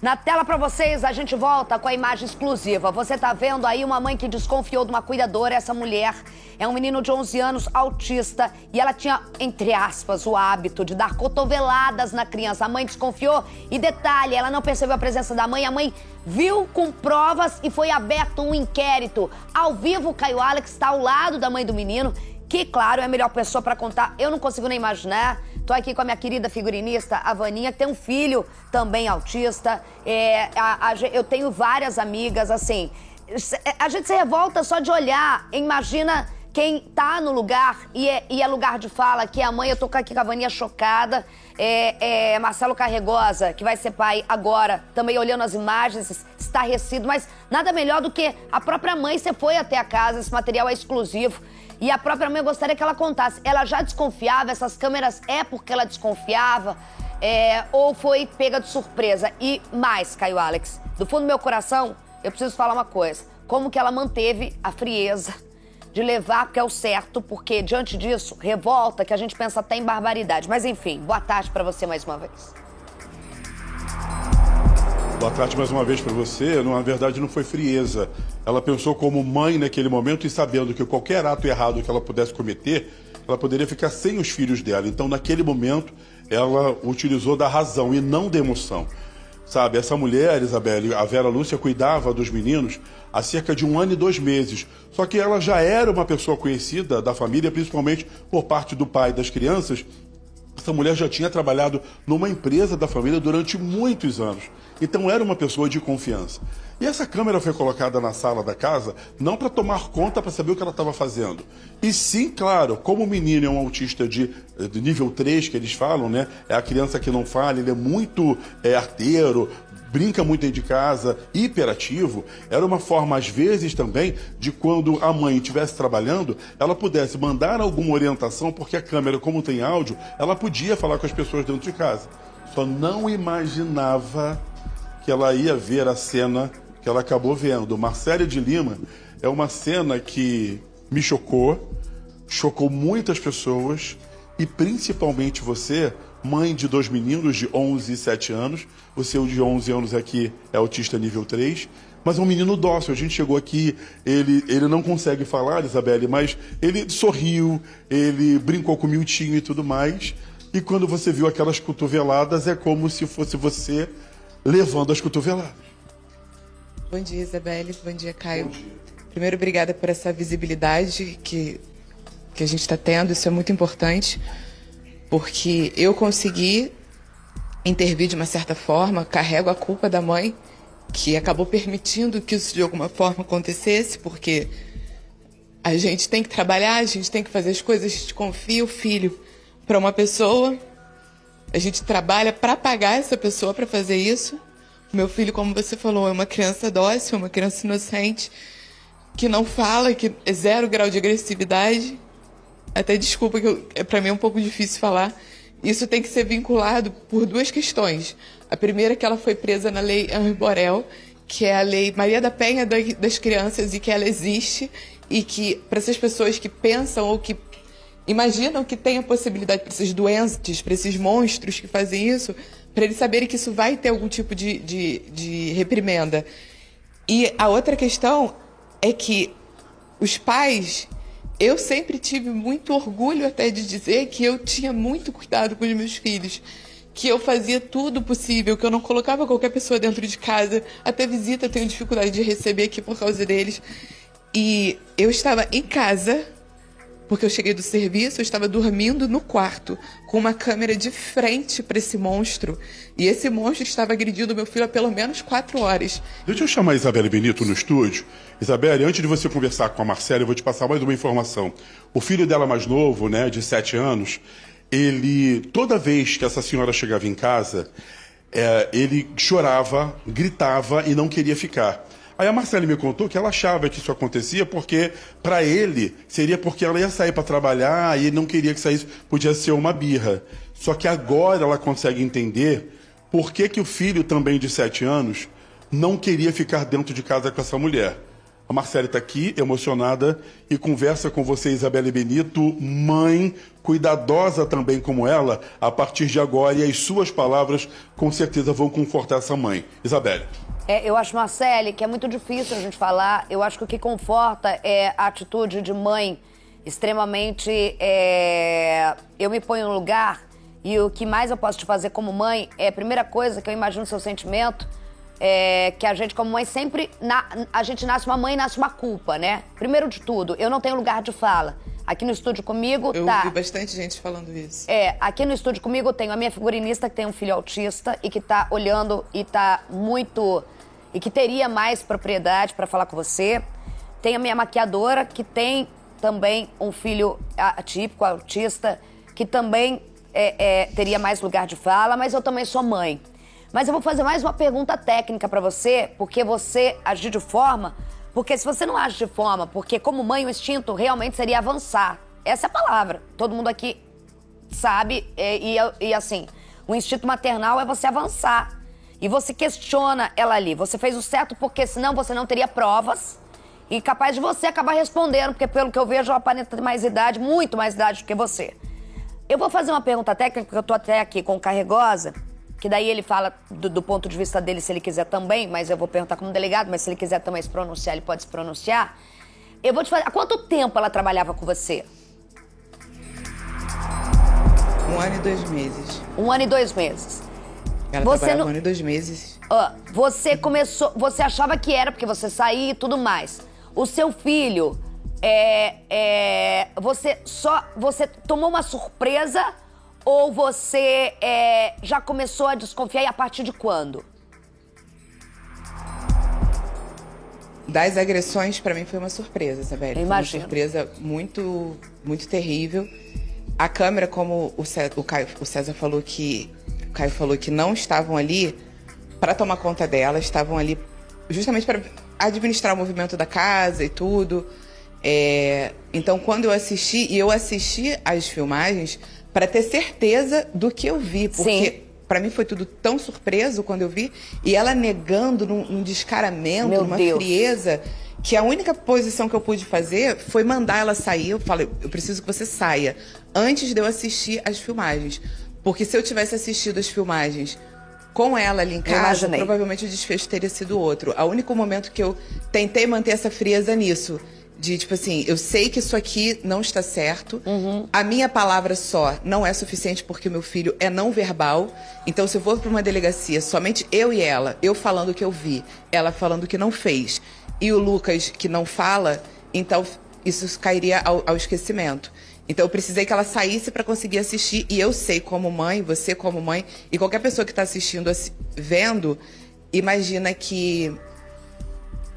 Na tela para vocês, a gente volta com a imagem exclusiva. Você tá vendo aí uma mãe que desconfiou de uma cuidadora. Essa mulher é um menino de 11 anos, autista, e ela tinha, entre aspas, o hábito de dar cotoveladas na criança. A mãe desconfiou e, detalhe, ela não percebeu a presença da mãe. A mãe viu com provas e foi aberto um inquérito. Ao vivo, o Caio Alex está ao lado da mãe do menino, que, claro, é a melhor pessoa para contar. Eu não consigo nem imaginar. Tô aqui com a minha querida figurinista, a Vaninha, que tem um filho também autista. Eu tenho várias amigas, assim. A gente se revolta só de olhar. Imagina quem tá no lugar e é lugar de fala, que é a mãe. Eu tô aqui com a Vaninha chocada. Marcelo Carregosa, que vai ser pai agora, também olhando as imagens, estarrecido. Mas nada melhor do que a própria mãe. Você foi até a casa, esse material é exclusivo. E a própria mãe gostaria que ela contasse. Ela já desconfiava? Essas câmeras é porque ela desconfiava? Ou foi pega de surpresa? E mais, Caio Alex, do fundo do meu coração, eu preciso falar uma coisa. Como que ela manteve a frieza de levar, porque é o certo, porque diante disso, revolta, que a gente pensa até em barbaridade. Mas enfim, boa tarde pra você mais uma vez. Boa tarde mais uma vez para você. Na verdade, não foi frieza. Ela pensou como mãe naquele momento e sabendo que qualquer ato errado que ela pudesse cometer, ela poderia ficar sem os filhos dela. Então, naquele momento, ela utilizou da razão e não da emoção. Sabe, essa mulher, Isabelle, a Vera Lúcia, cuidava dos meninos há cerca de 1 ano e 2 meses. Só que ela já era uma pessoa conhecida da família, principalmente por parte do pai das crianças. Essa mulher já tinha trabalhado numa empresa da família durante muitos anos. Então era uma pessoa de confiança. E essa câmera foi colocada na sala da casa não para tomar conta, para saber o que ela estava fazendo. E sim, claro, como o menino é um autista de nível 3, que eles falam, né? É a criança que não fala, ele é muito arteiro, brinca muito dentro de casa, hiperativo. Era uma forma, às vezes, também, de quando a mãe estivesse trabalhando, ela pudesse mandar alguma orientação, porque a câmera, como tem áudio, ela podia falar com as pessoas dentro de casa. Só não imaginava que ela ia ver a cena que ela acabou vendo. Marcélia de Lima é uma cena que me chocou muitas pessoas, e principalmente você, mãe de 2 meninos de 11 e 7 anos. O seu de 11 anos aqui é autista nível 3, mas é um menino dócil. A gente chegou aqui, ele não consegue falar, Isabelle, mas ele sorriu, ele brincou com o Miltinho e tudo mais. E quando você viu aquelas cotoveladas, é como se fosse você levando as cotoveladas. Bom dia, Isabelle. Bom dia, Caio. Bom dia. Primeiro, obrigada por essa visibilidade que a gente está tendo. Isso é muito importante, porque eu consegui intervir de uma certa forma, carrego a culpa da mãe, que acabou permitindo que isso de alguma forma acontecesse, porque a gente tem que trabalhar, a gente tem que fazer as coisas, a gente confia o filho para uma pessoa, a gente trabalha para pagar essa pessoa para fazer isso. Meu filho, como você falou, é uma criança dócil, uma criança inocente, que não fala, que é 0 grau de agressividade. Até desculpa, que para mim é um pouco difícil falar. Isso tem que ser vinculado por 2 questões. A primeira é que ela foi presa na lei Henri Borel, que é a lei Maria da Penha das crianças, e que ela existe, e que para essas pessoas que pensam ou que imaginam que tem a possibilidade, para esses doentes, para esses monstros que fazem isso, para eles saberem que isso vai ter algum tipo de reprimenda. E a outra questão é que os pais... Eu sempre tive muito orgulho até de dizer que eu tinha muito cuidado com os meus filhos, que eu fazia tudo possível, que eu não colocava qualquer pessoa dentro de casa, até visita eu tenho dificuldade de receber aqui por causa deles. E eu estava em casa, porque eu cheguei do serviço, eu estava dormindo no quarto, com uma câmera de frente para esse monstro, e esse monstro estava agredindo meu filho há pelo menos 4 horas. Deixa eu chamar a Isabelle Benito no estúdio. Isabelle, antes de você conversar com a Marcélia, eu vou te passar mais uma informação. O filho dela mais novo, né, de 7 anos, toda vez que essa senhora chegava em casa, ele chorava, gritava e não queria ficar. Aí a Marcélia me contou que ela achava que isso acontecia porque, para ele, seria porque ela ia sair para trabalhar e ele não queria que saísse, podia ser uma birra. Só que agora ela consegue entender por que o filho também de 7 anos não queria ficar dentro de casa com essa mulher. A Marcele está aqui, emocionada, e conversa com você, Isabelle Benito, mãe, cuidadosa também como ela, a partir de agora, e as suas palavras com certeza vão confortar essa mãe. Isabelle. Eu acho, Marcele, que é muito difícil a gente falar. Eu acho que o que conforta é a atitude de mãe extremamente... Eu me ponho no lugar, e o que mais eu posso te fazer como mãe é a primeira coisa que eu imagino seu sentimento, que a gente como mãe sempre... a gente nasce uma mãe e nasce uma culpa, né? Primeiro de tudo, eu não tenho lugar de fala. Aqui no estúdio comigo eu ouvi bastante gente falando isso. Aqui no estúdio comigo eu tenho a minha figurinista que tem um filho autista e que tá olhando e tá muito... e que teria mais propriedade para falar com você. Tem a minha maquiadora que tem também um filho atípico, autista, que também teria mais lugar de fala, mas eu também sou mãe. Mas eu vou fazer mais uma pergunta técnica para você, porque você agir de forma... Porque se você não age de forma... Porque como mãe o instinto realmente seria avançar. Essa é a palavra. Todo mundo aqui sabe. E assim, o instinto maternal é você avançar. E você questiona ela ali. Você fez o certo porque senão você não teria provas. E capaz de você acabar respondendo, porque pelo que eu vejo ela aparenta ter mais idade, muito mais idade do que você. Eu vou fazer uma pergunta técnica, porque eu tô até aqui com o Carregosa... que daí ele fala do ponto de vista dele, se ele quiser também, mas eu vou perguntar como delegado, mas se ele quiser também se pronunciar, ele pode se pronunciar. Eu vou te falar, há quanto tempo ela trabalhava com você? 1 ano e 2 meses. 1 ano e 2 meses. Ela trabalhava 1 ano e 2 meses. Você começou, você achava que era porque você saía e tudo mais. O seu filho, você tomou uma surpresa... Ou você já começou a desconfiar e a partir de quando? Das agressões, pra mim, foi uma surpresa, Isabelle. Imagino. Foi uma surpresa muito, muito terrível. A câmera, como o César falou que... O Caio falou que não estavam ali para tomar conta dela, estavam ali justamente para administrar o movimento da casa e tudo. Então, quando eu assisti às filmagens... para ter certeza do que eu vi, porque para mim foi tudo tão surpreso quando eu vi, e ela negando num descaramento, numa frieza, que a única posição que eu pude fazer foi mandar ela sair. Eu falei, eu preciso que você saia, antes de eu assistir as filmagens, porque se eu tivesse assistido as filmagens com ela ali em casa, provavelmente o desfecho teria sido outro. O único momento que eu tentei manter essa frieza nisso, de, tipo assim, eu sei que isso aqui não está certo, a minha palavra só não é suficiente porque o meu filho é não verbal, então se eu vou para uma delegacia, somente eu e ela, eu falando o que eu vi, ela falando o que não fez, e o Lucas que não fala, então isso cairia ao esquecimento. Então eu precisei que ela saísse para conseguir assistir, e eu sei como mãe, você como mãe, e qualquer pessoa que está assistindo, vendo, imagina que...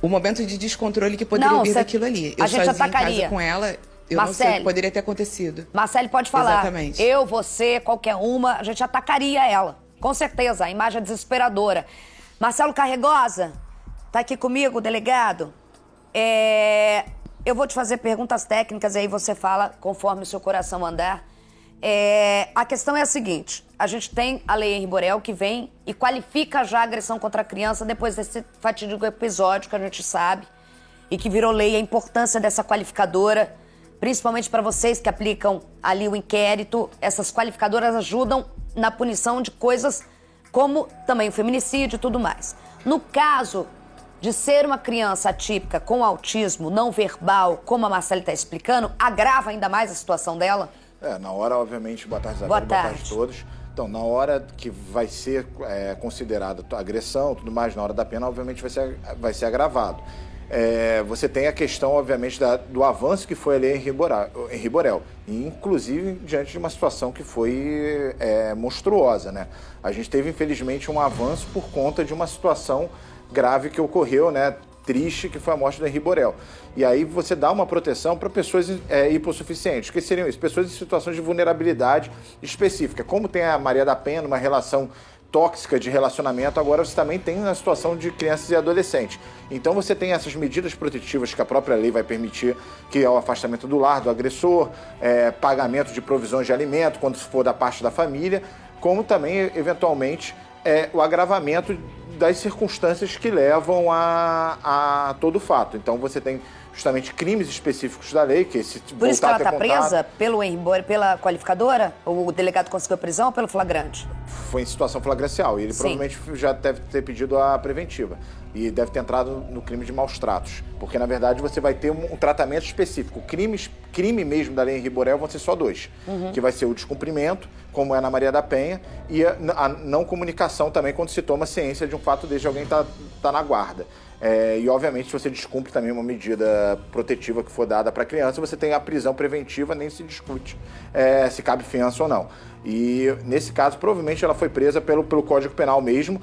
o momento de descontrole que poderia vir daquilo ali. Eu sozinha em casa com ela, eu não sei o que poderia ter acontecido. Marcele, pode falar. Exatamente. Eu, você, qualquer uma, a gente atacaria ela. Com certeza, a imagem é desesperadora. Marcelo Carregosa, tá aqui comigo, delegado. Eu vou te fazer perguntas técnicas e aí você fala conforme o seu coração mandar. A questão é a seguinte, a gente tem a Lei Henri Borel que vem e qualifica já a agressão contra a criança depois desse fatídico episódio que a gente sabe e que virou lei, a importância dessa qualificadora, principalmente para vocês que aplicam ali o inquérito. Essas qualificadoras ajudam na punição de coisas como também o feminicídio e tudo mais. No caso de ser uma criança atípica com autismo não verbal, como a Marcele está explicando, agrava ainda mais a situação dela? Na hora, obviamente, boa tarde, Isabel, boa tarde a todos. Então, na hora que vai ser considerada agressão, tudo mais, na hora da pena, obviamente vai ser agravado. Você tem a questão, obviamente, do avanço que foi a Lei Henri Borel, inclusive diante de uma situação que foi monstruosa, né? A gente teve, infelizmente, um avanço por conta de uma situação grave que ocorreu, né? Triste, que foi a morte do Henri Borel. E aí você dá uma proteção para pessoas hipossuficientes. O que seriam isso? Pessoas em situações de vulnerabilidade específica. Como tem a Maria da Penha, uma relação tóxica de relacionamento, agora você também tem na situação de crianças e adolescentes. Então você tem essas medidas protetivas que a própria lei vai permitir, que é o afastamento do lar do agressor, pagamento de provisões de alimento, quando for da parte da família, como também, eventualmente, o agravamento das circunstâncias que levam a todo o fato. Então você tem justamente crimes específicos da lei, que se por isso que ela está presa pela qualificadora? O delegado conseguiu a prisão ou pelo flagrante? Foi em situação flagrancial. E ele provavelmente já deve ter pedido a preventiva. E deve ter entrado no crime de maus tratos. Porque, na verdade, você vai ter um tratamento específico. Crime mesmo da lei Henri Borel vão ser só 2. Que vai ser o descumprimento, como é na Maria da Penha, e a não comunicação também quando se toma ciência de um fato desde alguém tá na guarda. E, obviamente, se você descumpre também uma medida protetiva que for dada para a criança, você tem a prisão preventiva, nem se discute se cabe fiança ou não. E, nesse caso, provavelmente ela foi presa pelo Código Penal mesmo,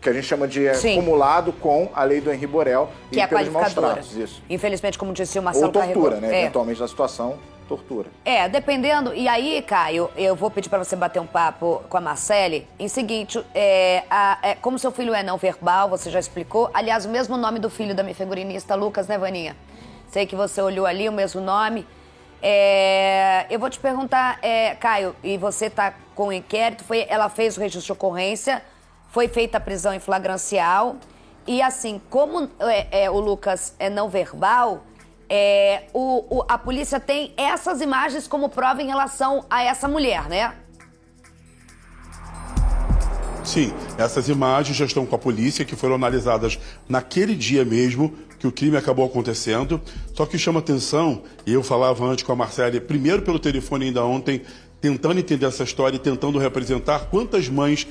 que a gente chama de acumulado com a lei do Henri Borel que e é pelos maus qualificadora. tratos. Isso. Infelizmente, como disse o Marcelo, ou tortura, carregou. né? Eventualmente, na situação, tortura. Dependendo. E aí, Caio, eu vou pedir pra você bater um papo com a Marcele. Em seguinte, como seu filho é não verbal, você já explicou. Aliás, o mesmo nome do filho da minha figurinista, Lucas, né, Vaninha? Sei que você olhou ali, o mesmo nome. Eu vou te perguntar, Caio, e você tá com o inquérito, ela fez o registro de ocorrência, foi feita a prisão em flagrancial. E assim, como o Lucas é não verbal, a polícia tem essas imagens como prova em relação a essa mulher, né? Sim, essas imagens já estão com a polícia, que foram analisadas naquele dia mesmo que o crime acabou acontecendo. Só que chama atenção, e eu falava antes com a Marcele, primeiro pelo telefone ainda ontem, tentando entender essa história e tentando representar quantas mães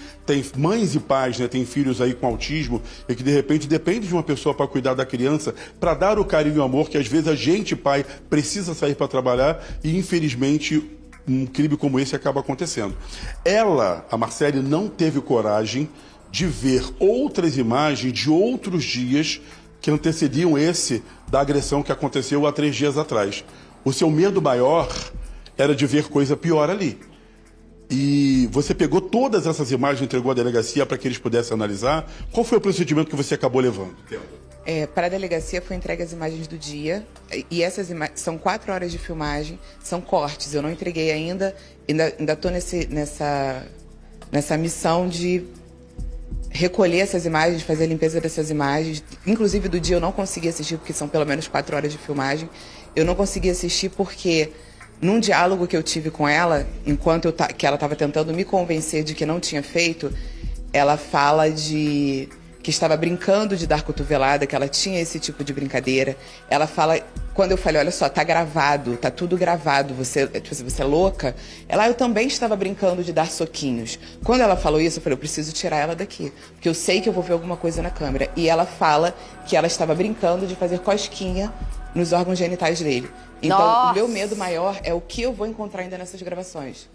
e pais, né, têm filhos aí com autismo e que de repente depende de uma pessoa para cuidar da criança, para dar o carinho e o amor que às vezes a gente, pai, precisa sair para trabalhar e infelizmente um crime como esse acaba acontecendo. Ela, a Marcele, não teve coragem de ver outras imagens de outros dias que antecediam esse da agressão que aconteceu há 3 dias atrás. O seu medo maior era de ver coisa pior ali. E você pegou todas essas imagens e entregou à delegacia para que eles pudessem analisar. Qual foi o procedimento que você acabou levando? Para a delegacia foi entregue as imagens do dia. E essas imagens são 4 horas de filmagem, são cortes. Eu não entreguei ainda estou nessa missão de recolher essas imagens, fazer a limpeza dessas imagens. Inclusive do dia eu não consegui assistir, porque são pelo menos 4 horas de filmagem. Eu não consegui assistir porque num diálogo que eu tive com ela, enquanto que ela estava tentando me convencer de que não tinha feito, ela fala que estava brincando de dar cotovelada, que ela tinha esse tipo de brincadeira. Ela fala, quando eu falei, olha só, tá gravado, tá tudo gravado, você é louca? Eu também estava brincando de dar soquinhos. Quando ela falou isso, eu falei, eu preciso tirar ela daqui, porque eu sei que eu vou ver alguma coisa na câmera. E ela fala que ela estava brincando de fazer cosquinha nos órgãos genitais dele. Então, Nossa. O meu medo maior é o que eu vou encontrar ainda nessas gravações.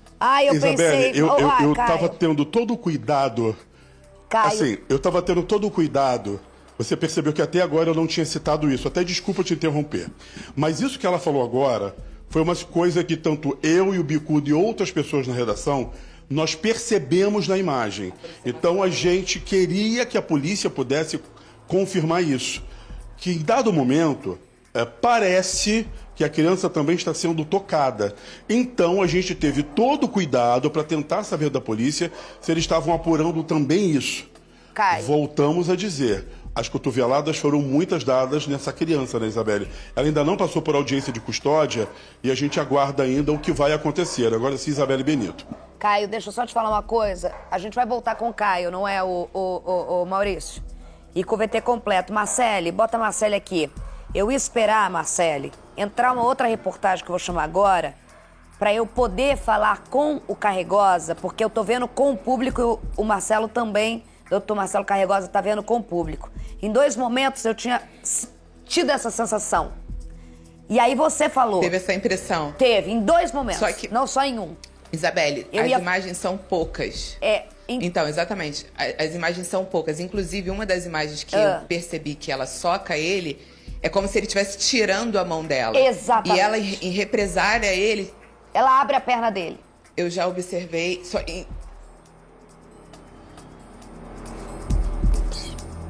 Eu Isabelle, pensei... eu tava tendo todo o cuidado. Caio. Assim, eu tava tendo todo o cuidado. Você percebeu que até agora eu não tinha citado isso. Até desculpa te interromper. Mas isso que ela falou agora foi uma coisa que tanto eu e o Bicudo e outras pessoas na redação, nós percebemos na imagem. Então a gente queria que a polícia pudesse confirmar isso. Que em dado momento, parece que a criança também está sendo tocada. Então a gente teve todo o cuidado para tentar saber da polícia se eles estavam apurando também isso. Caio. Voltamos a dizer, as cotoveladas foram muitas dadas nessa criança, né, Isabelle? Ela ainda não passou por audiência de custódia e a gente aguarda ainda o que vai acontecer. Agora sim, Isabelle Benito. Caio, deixa eu só te falar uma coisa. A gente vai voltar com o Caio, não é o Maurício? E com o VT completo. Marcele, bota a Marcele aqui. Eu ia esperar, Marcele, entrar uma outra reportagem que eu vou chamar agora, para eu poder falar com o Carregosa, porque eu tô vendo com o público e o Marcelo também, doutor Marcelo Carregosa, tá vendo com o público. Em 2 momentos eu tinha tido essa sensação. E aí você falou... Teve essa impressão? Teve, em 2 momentos, só que... não só em um. Isabelle, as imagens são poucas. Então, exatamente, as imagens são poucas. Inclusive, uma das imagens que eu percebi que ela soca ele... É como se ele estivesse tirando a mão dela. Exatamente. E ela, em represália a ele... Ela abre a perna dele. Eu já observei...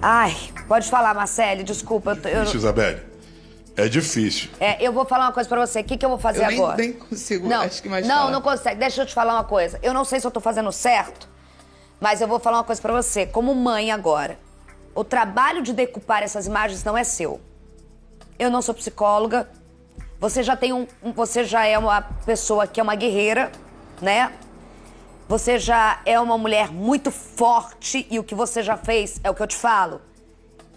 Ai, pode falar, Marcele, desculpa. Difícil, Isabelle. É difícil. Eu vou falar uma coisa pra você. O que eu vou fazer agora? Eu nem consigo, não, acho que mais Não, falar. não consegue. Deixa eu te falar uma coisa. Eu não sei se eu tô fazendo certo, Mas eu vou falar uma coisa pra você, como mãe agora. O trabalho de decupar essas imagens não é seu. Eu não sou psicóloga. Você já é uma pessoa que é uma guerreira, né? Você já é uma mulher muito forte e o que você já fez, é o que eu te falo,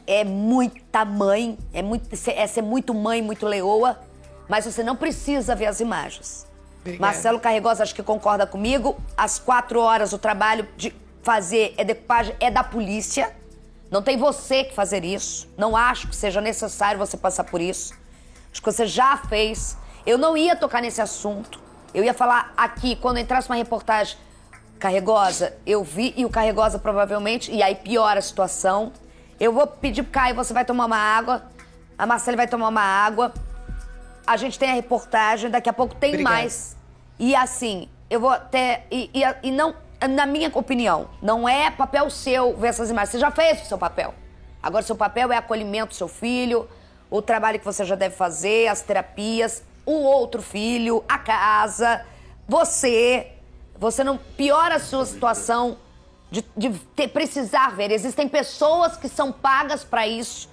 é muita mãe, é ser muito mãe, muito leoa, mas você não precisa ver as imagens. Obrigada. Marcelo Carregosa, acho que concorda comigo, às 4 horas o trabalho de fazer decupagem é da polícia, não tem você que fazer isso, não acho que seja necessário você passar por isso, acho que você já fez, eu não ia tocar nesse assunto, eu ia falar aqui, quando entrasse uma reportagem Carregosa, eu vi, e o Carregosa provavelmente, e aí piora a situação. Eu vou pedir pro Caio, você vai tomar uma água, a Marcele vai tomar uma água, a gente tem a reportagem, daqui a pouco tem Obrigada. Mais. E assim, eu vou até, e não, na minha opinião, não é papel seu ver essas imagens, você já fez o seu papel. Agora seu papel é acolhimento do seu filho, o trabalho que você já deve fazer, as terapias, o outro filho, a casa, Você não piora a sua situação de precisar ver. Existem pessoas que são pagas para isso,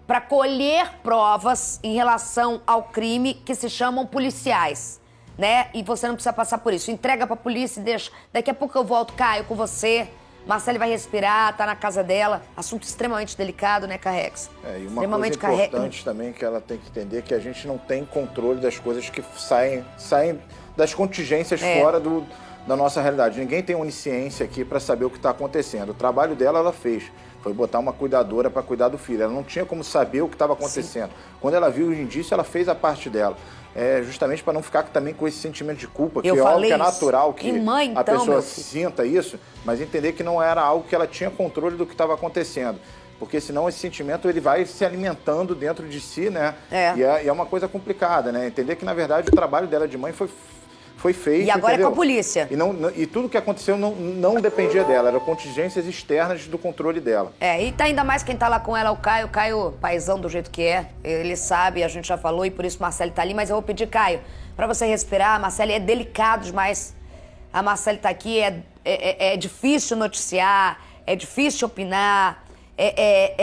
para colher provas em relação ao crime que se chamam policiais, né? E você não precisa passar por isso. Entrega pra polícia e deixa. Daqui a pouco eu volto, Caio, com você. Marcele vai respirar, tá na casa dela. Assunto extremamente delicado, né, Carrex? E uma coisa importante também que ela tem que entender é que a gente não tem controle das coisas que saem das contingências fora da nossa realidade. Ninguém tem onisciência aqui para saber o que está acontecendo. O trabalho dela, ela fez. Foi botar uma cuidadora para cuidar do filho. Ela não tinha como saber o que estava acontecendo. Sim. Quando ela viu os indícios, ela fez a parte dela. Justamente para não ficar também com esse sentimento de culpa, que é algo que é natural que a pessoa sinta isso, mas entender que não era algo que ela tinha controle do que estava acontecendo. Porque senão esse sentimento ele vai se alimentando dentro de si, né? E é uma coisa complicada, né? Entender que, na verdade, o trabalho dela de mãe foi feito. E agora entendeu? É com a polícia. E tudo que aconteceu não dependia dela, eram contingências externas do controle dela. E tá ainda mais quem tá lá com ela, o Caio, paizão do jeito que é, ele sabe, a gente já falou e por isso Marcele tá ali, mas eu vou pedir, Caio, pra você respirar, a Marcele é delicado demais, a Marcele tá aqui, é difícil noticiar, é difícil opinar,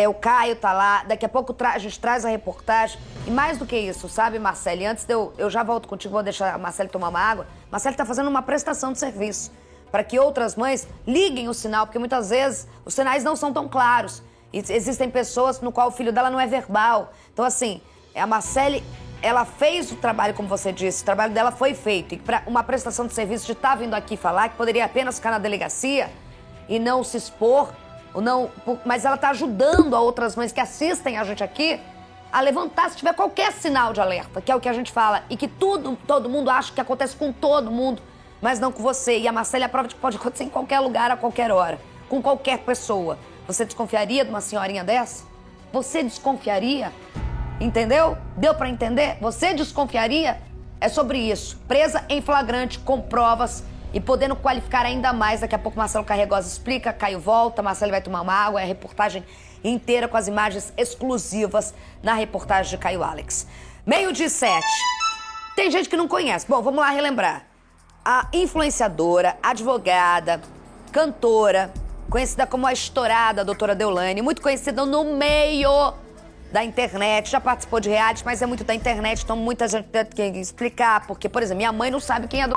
o Caio tá lá, daqui a pouco a gente traz a reportagem. E mais do que isso, sabe, Marcele? Antes eu já volto contigo, vou deixar a Marcele tomar uma água. Marcele tá fazendo uma prestação de serviço para que outras mães liguem o sinal, porque muitas vezes os sinais não são tão claros. E existem pessoas no qual o filho dela não é verbal. Então, assim, a Marcele, ela fez o trabalho, como você disse, o trabalho dela foi feito. E para uma prestação de serviço de estar vindo aqui falar, que poderia apenas ficar na delegacia e não se expor, mas ela tá ajudando a outras mães que assistem a gente aqui a levantar se tiver qualquer sinal de alerta, que é o que a gente fala, e que todo mundo acha que acontece com todo mundo, mas não com você. E a Marcele é a prova de que pode acontecer em qualquer lugar, a qualquer hora, com qualquer pessoa. Você desconfiaria de uma senhorinha dessa? Você desconfiaria? Entendeu? Deu pra entender? Você desconfiaria? É sobre isso. Presa em flagrante, com provas e podendo qualificar ainda mais. Daqui a pouco Marcelo Carregosa explica, Caio volta, Marcelo vai tomar uma água, é a reportagem inteira com as imagens exclusivas na reportagem de Caio Alex. 12:07. Tem gente que não conhece. Bom, vamos lá relembrar. A influenciadora, advogada, cantora, conhecida como a estourada doutora Deolane, muito conhecida no meio da internet, já participou de reality, mas é muito da internet, então muita gente tem que explicar, porque, por exemplo, minha mãe não sabe quem é a